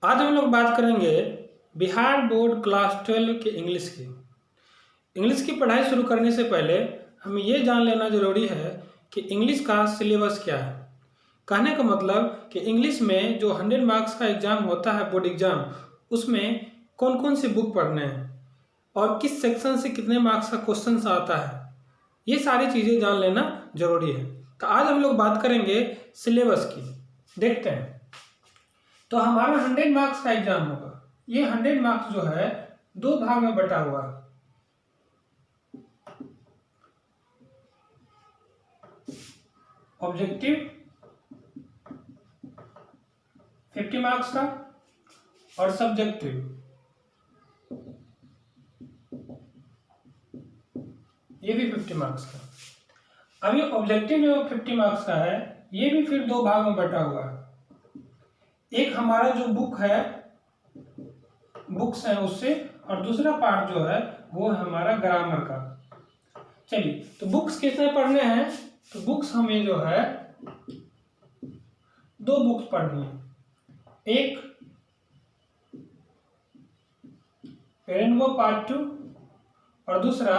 आज हम लोग बात करेंगे बिहार बोर्ड क्लास 12 के इंग्लिश की। इंग्लिश की पढ़ाई शुरू करने से पहले हमें ये जान लेना ज़रूरी है कि इंग्लिश का सिलेबस क्या है। कहने का मतलब कि इंग्लिश में जो 100 मार्क्स का एग्ज़ाम होता है बोर्ड एग्ज़ाम, उसमें कौन कौन सी बुक पढ़ने हैं और किस सेक्शन से कितने मार्क्स का क्वेश्चन आता है, ये सारी चीज़ें जान लेना ज़रूरी है। तो आज हम लोग बात करेंगे सिलेबस की। देखते हैं। तो हमारा 100 मार्क्स का एग्जाम होगा। ये 100 मार्क्स जो है दो भाग में बटा हुआ है। ऑब्जेक्टिव 50 मार्क्स का और सब्जेक्टिव ये भी 50 मार्क्स का। अभी ऑब्जेक्टिव जो 50 मार्क्स का है ये भी फिर दो भाग में बटा हुआ है। एक हमारा जो बुक्स है उससे, और दूसरा पार्ट जो है वो है हमारा ग्रामर का। चलिए, तो बुक्स कितने पढ़ने हैं? तो बुक्स हमें जो है दो बुक्स पढ़नी है। एक रेनबो पार्ट 2 और दूसरा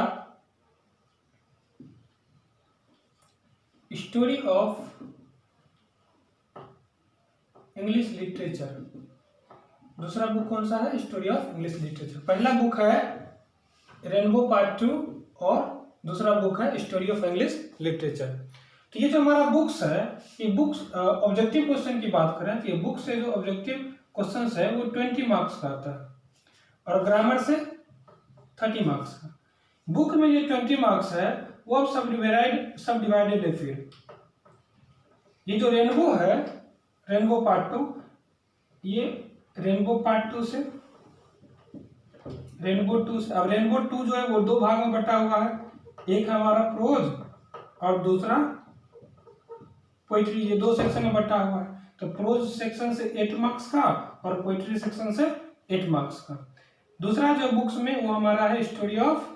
स्टोरी ऑफ इंग्लिश लिटरेचर। दूसरा बुक कौन सा है? Story of English literature. पहला बुक है रेनबो पार्ट 2 और दूसरा बुक है स्टोरी ऑफ इंग्लिश लिटरेचर। तो ये जो हमारा बुक्स है, ये बुक्स ऑब्जेक्टिव क्वेश्चन की बात करें तो ये बुक से जो ऑब्जेक्टिव क्वेश्चन है वो 20 मार्क्स का आता है और ग्रामर से 30 मार्क्स का। बुक में ये 20 मार्क्स है वो अब सब डिवाइडेड है। फिर ये जो रेनबो है, रेनबो पार्ट 2, ये रेनबो पार्ट 2 से रेनबो 2 से। अब रेनबो 2 जो है वो दो भाग में बटा हुआ है। एक हमारा प्रोज और दूसरा पोइट्री। ये दो सेक्शन में बटा हुआ है। तो प्रोज सेक्शन से 8 मार्क्स का और पोइट्री सेक्शन से 8 मार्क्स का। दूसरा जो बुक्स में वो हमारा है स्टोरी ऑफ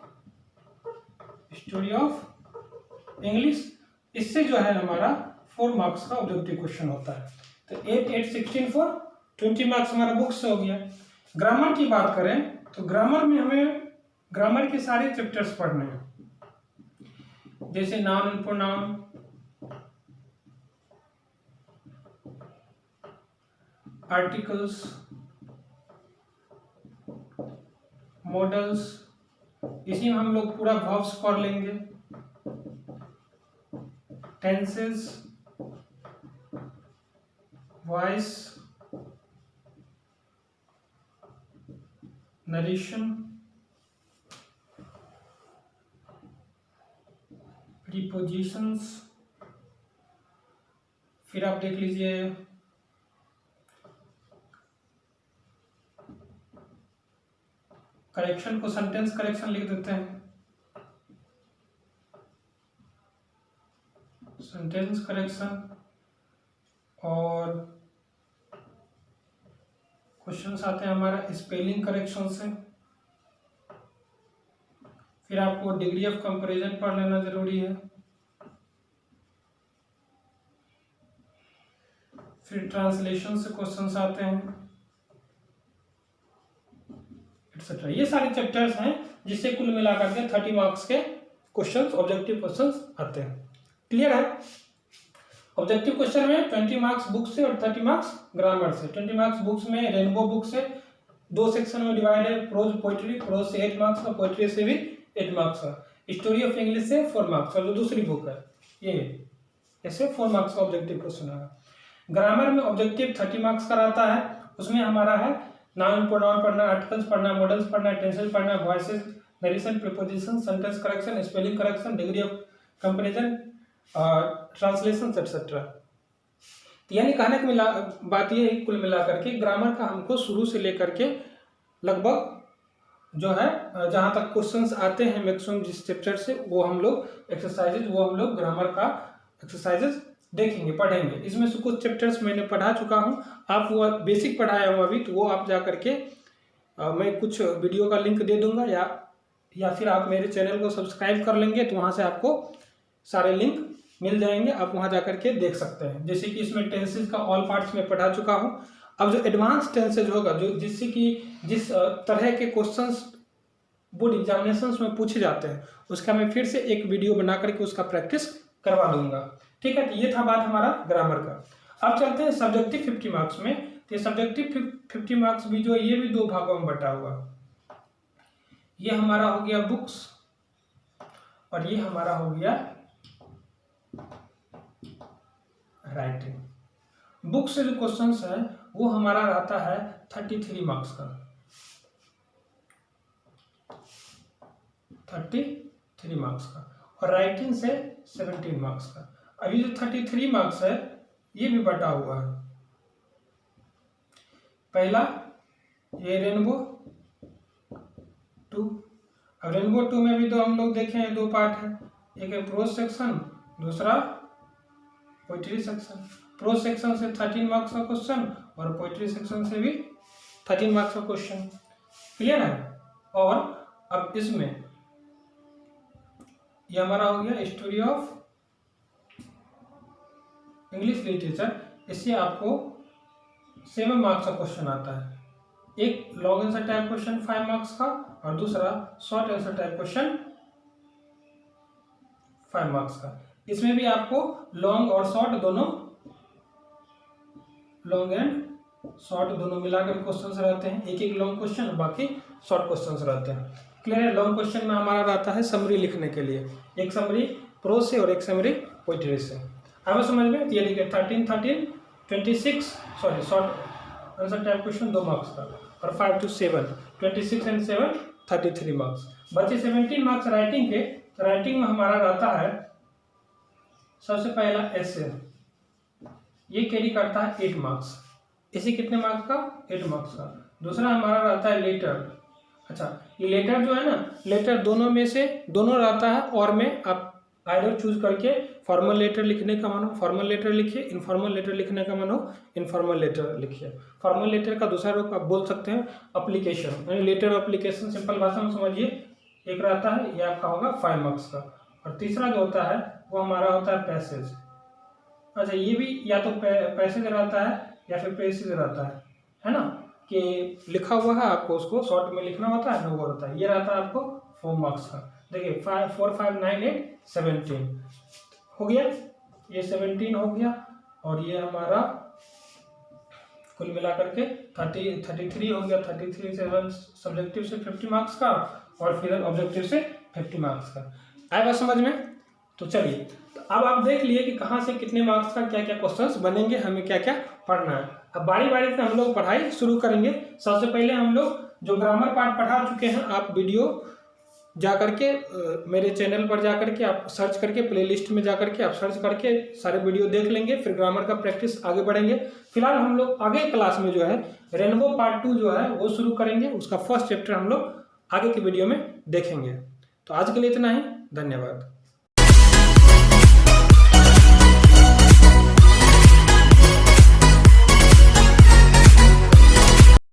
इंग्लिश। इससे जो है हमारा 4 मार्क्स का ऑब्जेक्टिव क्वेश्चन होता है। तो 8 8 16 4 20 मार्क्स हमारा बुक्स से हो गया। ग्रामर की बात करें तो ग्रामर में हमें ग्रामर के सारे चैप्टर्स पढ़ने हैं, जैसे noun and pronoun, articles, models. इसी में हम लोग पूरा वर्ब्स पढ़ लेंगे, टेंसेस, वॉइस, नरेशन, प्रीपोजिशंस। फिर आप देख लीजिए करेक्शन को सेंटेंस करेक्शन लिख देते हैं, सेंटेंस करेक्शन। और क्वेश्चंस आते हैं हमारा स्पेलिंग करेक्शन से। फिर आपको डिग्री ऑफ कंपैरिजन पढ़ लेना जरूरी है। फिर ट्रांसलेशन से क्वेश्चंस आते हैं, एक्सेट्रा। ये सारे चैप्टर्स हैं जिससे कुल मिलाकर के 30 मार्क्स के क्वेश्चंस, ऑब्जेक्टिव क्वेश्चंस आते हैं। क्लियर है? ऑब्जेक्टिव क्वेश्चन में 20 मार्क्स बुक से और 30 मार्क्स ग्रामर से। 20 मार्क्स बुक्स में रेनबो बुक से दो सेक्शन में डिवाइड है, प्रोज पोइट्री। प्रोज से 8 मार्क्स का, पोइट्री से भी 8 मार्क्स का। स्टोरी ऑफ इंग्लिश से 4 मार्क्स का, जो दूसरी बुक है ये, ऐसे 4 मार्क्स का ऑब्जेक्टिव क्वेश्चन है। ग्रामर में ऑब्जेक्टिव 30 मार्क्स का रहता है। उसमें हमारा है नाउन प्रोनाउन पढ़ना, आर्टिकल्स पढ़ना, मॉडल्स पढ़ना, टेंसेस पढ़ना, voices, narration, preposition, sentence correction, spelling correction, degree of comparison, translation etcetera. यानी कहने की बात ये है कुल मिलाकर के ग्रामर का हमको शुरू से लेकर के लगभग जो है जहाँ तक क्वेश्चंस आते हैं मैक्सिमम जिस चैप्टर से, वो हम लोग एक्सरसाइजेज, वो हम लोग ग्रामर का एक्सरसाइजेज देखेंगे, पढ़ेंगे। इसमें से कुछ चैप्टर्स मैंने पढ़ा चुका हूँ, आप वो बेसिक पढ़ाया हूँ अभी, तो वो आप जा करके मैं कुछ वीडियो का लिंक दे दूंगा, या फिर आप मेरे चैनल को सब्सक्राइब कर लेंगे तो वहाँ से आपको सारे लिंक मिल जाएंगे, आप वहाँ जा करके देख सकते हैं। जैसे कि इसमें टेंसेस का ऑल पार्ट्स में पढ़ा चुका हूँ, अब जो एडवांस टेंसेज होगा, जो जिससे कि जिस तरह के क्वेश्चंस बोर्ड एग्जामिनेशंस में पूछे जाते हैं, उसका मैं फिर से एक वीडियो बना करके उसका प्रैक्टिस करवा दूंगा। ठीक है, तो ये था बात हमारा ग्रामर का। अब चलते हैं सब्जेक्टिव 50 मार्क्स में। तो सब्जेक्टिव 50 मार्क्स भी जो ये भी दो भागों में बटा हुआ। ये हमारा हो गया बुक्स और ये हमारा हो गया राइटिंग। बुक से जो क्वेश्चंस है वो हमारा रहता है 33 मार्क्स का, 33 मार्क्स का, और राइटिंग से 17 मार्क्स का। अभी जो 33 मार्क्स है ये भी बटा हुआ है। पहला ये रेनबो 2। अब रेनबो 2 में भी तो हम लोग देखे हैं दो पार्ट है, एक है प्रोज सेक्शन, दूसरा पोइट्री सेक्शन। प्रोज सेक्शन से 13 मार्क्स का क्वेश्चन और पोइट्री सेक्शन से भी 13 मार्क्स का क्वेश्चन। क्लियर है। और अब इसमें ये हमारा हो गया स्टोरी ऑफ इंग्लिश लिटरेचर। इससे आपको 7 मार्क्स का क्वेश्चन आता है। एक long answer type question 5 marks का और दूसरा short answer type question 5 marks का। इसमें भी आपको लॉन्ग और शॉर्ट दोनों, लॉन्ग एंड शॉर्ट दोनों मिलाकर क्वेश्चंस रहते हैं। एक एक लॉन्ग क्वेश्चन और बाकी शॉर्ट क्वेश्चंस रहते हैं। क्लियर है। लॉन्ग क्वेश्चन में हमारा रहता है समरी लिखने के लिए, एक समरी प्रोज से और एक समरी पोइट्री से। अब समझ में ये लिखे 13 26 short answer type question 2 marks का और 5 to 7 26 and 7 33 मार्क्स। बचे 17 मार्क्स राइटिंग के। तो राइटिंग में हमारा रहता है सबसे पहला एसे, ये कैरी करता है 8 मार्क्स। इसे कितने मार्क्स का? 8 मार्क्स का। दूसरा हमारा रहता है लेटर। अच्छा, ये लेटर जो है ना, लेटर दोनों में से दोनों रहता है, और में आप आइदर चूज करके फॉर्मल लेटर लिखने का मन हो फॉर्मल लेटर लिखिए, इनफॉर्मल लेटर लिखने का मन हो इनफॉर्मल लेटर लिखिए। फॉर्मल लेटर का दूसरा रूप आप बोल सकते हैं अप्लीकेशन, यानी लेटर अप्लीकेशन। सिंपल भाषा में समझिए, एक रहता है ये आपका होगा 5 मार्क्स का, और तीसरा जो होता है वो हमारा होता है पैसेज। अच्छा, ये भी या तो पैसेज रहता है या फिर पैसेज रहता है ना, कि लिखा हुआ है आपको उसको शॉर्ट में लिखना होता है, वो होता है। ये रहता है आपको 4 मार्क्स का। देखिए 5 4 5 9 8 17 हो गया, ये 17 हो गया, और ये हमारा कुल मिला करके 33 हो गया। 33 से सब्जेक्टिव से 50 मार्क्स का और फिर ऑब्जेक्टिव से 50 मार्क्स का। आया बात समझ में? तो चलिए, तो अब आप देख लिए कि कहाँ से कितने मार्क्स का क्या क्या क्वेश्चंस बनेंगे, हमें क्या क्या पढ़ना है। अब बारी बारी से हम लोग पढ़ाई शुरू करेंगे। सबसे पहले हम लोग जो ग्रामर पार्ट पढ़ा चुके हैं, आप वीडियो जा करके मेरे चैनल पर जा करके आप सर्च करके प्लेलिस्ट में जा करके आप सर्च करके सारे वीडियो देख लेंगे। फिर ग्रामर का प्रैक्टिस आगे बढ़ेंगे। फिलहाल हम लोग आगे क्लास में जो है रेनबो पार्ट 2 जो है वो शुरू करेंगे। उसका फर्स्ट चैप्टर हम लोग आगे की वीडियो में देखेंगे। तो आज के लिए इतना ही, धन्यवाद।